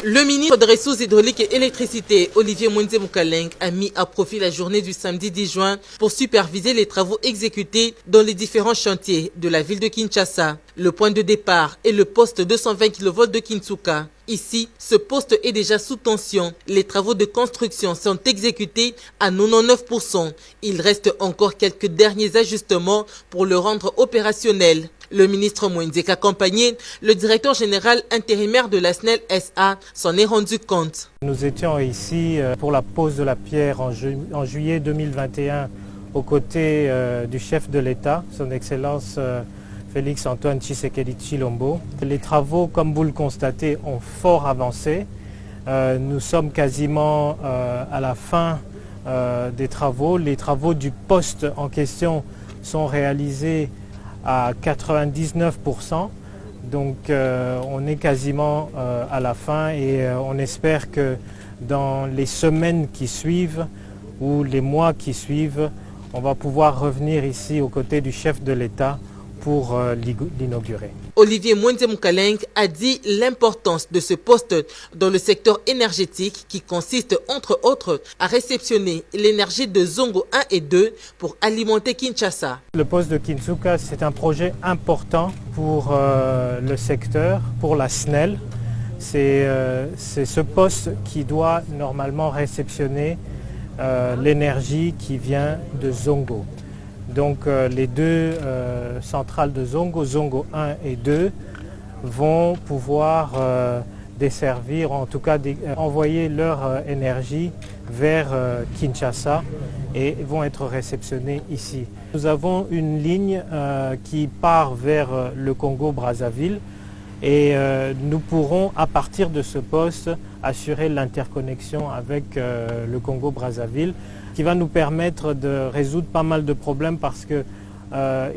Le ministre des Ressources hydrauliques et électricité, Olivier Mwende Mukaleng, a mis à profit la journée du samedi 10 juin pour superviser les travaux exécutés dans les différents chantiers de la ville de Kinshasa. Le point de départ est le poste 220 kV de Kinsuka. Ici, ce poste est déjà sous tension. Les travaux de construction sont exécutés à 99%. Il reste encore quelques derniers ajustements pour le rendre opérationnel. Le ministre Mwende, accompagné, le directeur général intérimaire de la SNEL SA, s'en est rendu compte. Nous étions ici pour la pose de la pierre en juillet 2021 aux côtés du chef de l'État, son Excellence Félix Antoine Tshisekedi Tshilombo. Les travaux, comme vous le constatez, ont fort avancé. Nous sommes quasiment à la fin des travaux. Les travaux du poste en question sont réalisés à 99%. Donc on est quasiment à la fin et on espère que dans les semaines qui suivent ou les mois qui suivent, on va pouvoir revenir ici aux côtés du chef de l'État pour l'inaugurer. Olivier Mwende Mukaleng a dit l'importance de ce poste dans le secteur énergétique qui consiste entre autres à réceptionner l'énergie de Zongo 1 et 2 pour alimenter Kinshasa. Le poste de Kinsuka, c'est un projet important pour le secteur, pour la SNEL. C'est ce poste qui doit normalement réceptionner l'énergie qui vient de Zongo. Donc les deux centrales de Zongo, Zongo 1 et 2, vont pouvoir desservir, en tout cas envoyer leur énergie vers Kinshasa et vont être réceptionnées ici. Nous avons une ligne qui part vers le Congo-Brazzaville et nous pourrons à partir de ce poste assurer l'interconnexion avec le Congo-Brazzaville, qui va nous permettre de résoudre pas mal de problèmes parce que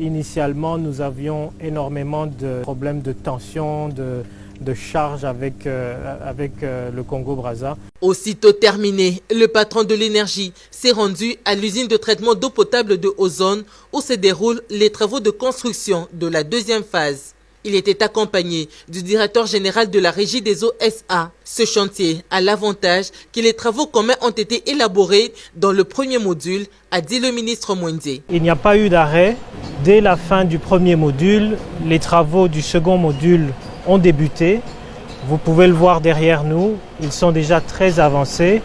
initialement nous avions énormément de problèmes de tension, de charge avec le Congo-Brazza. Aussitôt terminé, le patron de l'énergie s'est rendu à l'usine de traitement d'eau potable de Ozone où se déroulent les travaux de construction de la deuxième phase. Il était accompagné du directeur général de la Régie des eaux SA. Ce chantier a l'avantage que les travaux communs ont été élaborés dans le premier module, a dit le ministre Mwende. Il n'y a pas eu d'arrêt. Dès la fin du premier module, les travaux du second module ont débuté. Vous pouvez le voir derrière nous, ils sont déjà très avancés.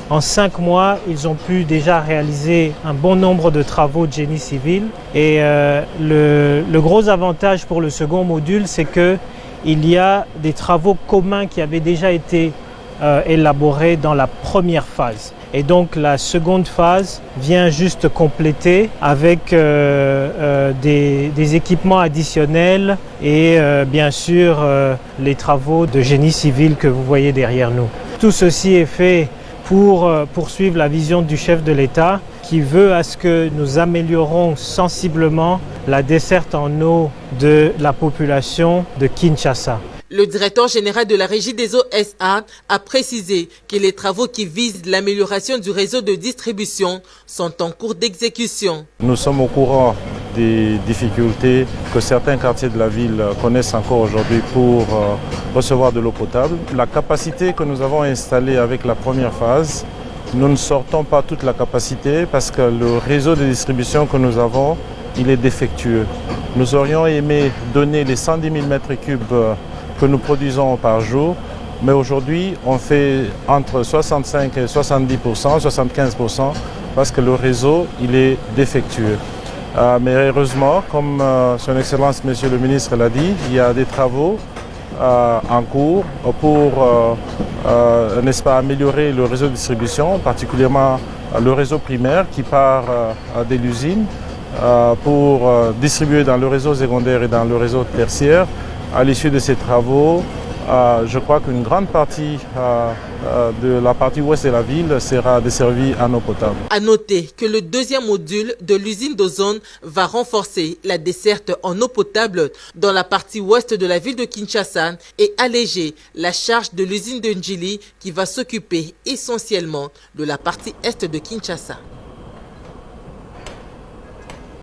En 5 mois, ils ont pu déjà réaliser un bon nombre de travaux de génie civil. Et le gros avantage pour le second module, c'est qu'il y a des travaux communs qui avaient déjà été élaborés dans la première phase. Et donc la seconde phase vient juste compléter avec des équipements additionnels et bien sûr les travaux de génie civil que vous voyez derrière nous. Tout ceci est fait pour poursuivre la vision du chef de l'État qui veut à ce que nous améliorons sensiblement la desserte en eau de la population de Kinshasa. Le directeur général de la Régie des eaux SA a précisé que les travaux qui visent l'amélioration du réseau de distribution sont en cours d'exécution. Nous sommes au courant des difficultés que certains quartiers de la ville connaissent encore aujourd'hui pour recevoir de l'eau potable. La capacité que nous avons installée avec la première phase, nous ne sortons pas toute la capacité parce que le réseau de distribution que nous avons, il est défectueux. Nous aurions aimé donner les 110 000 m3 que nous produisons par jour, mais aujourd'hui on fait entre 65 et 70%, 75% parce que le réseau il est défectueux. Mais heureusement, comme son Excellence Monsieur le Ministre l'a dit, il y a des travaux en cours pour n'est-ce pas, améliorer le réseau de distribution, particulièrement le réseau primaire qui part de l'usine pour distribuer dans le réseau secondaire et dans le réseau tertiaire. À l'issue de ces travaux, je crois qu'une grande partie de la partie ouest de la ville sera desservie en eau potable. À noter que le deuxième module de l'usine d'Ozone va renforcer la desserte en eau potable dans la partie ouest de la ville de Kinshasa et alléger la charge de l'usine de Njili qui va s'occuper essentiellement de la partie est de Kinshasa.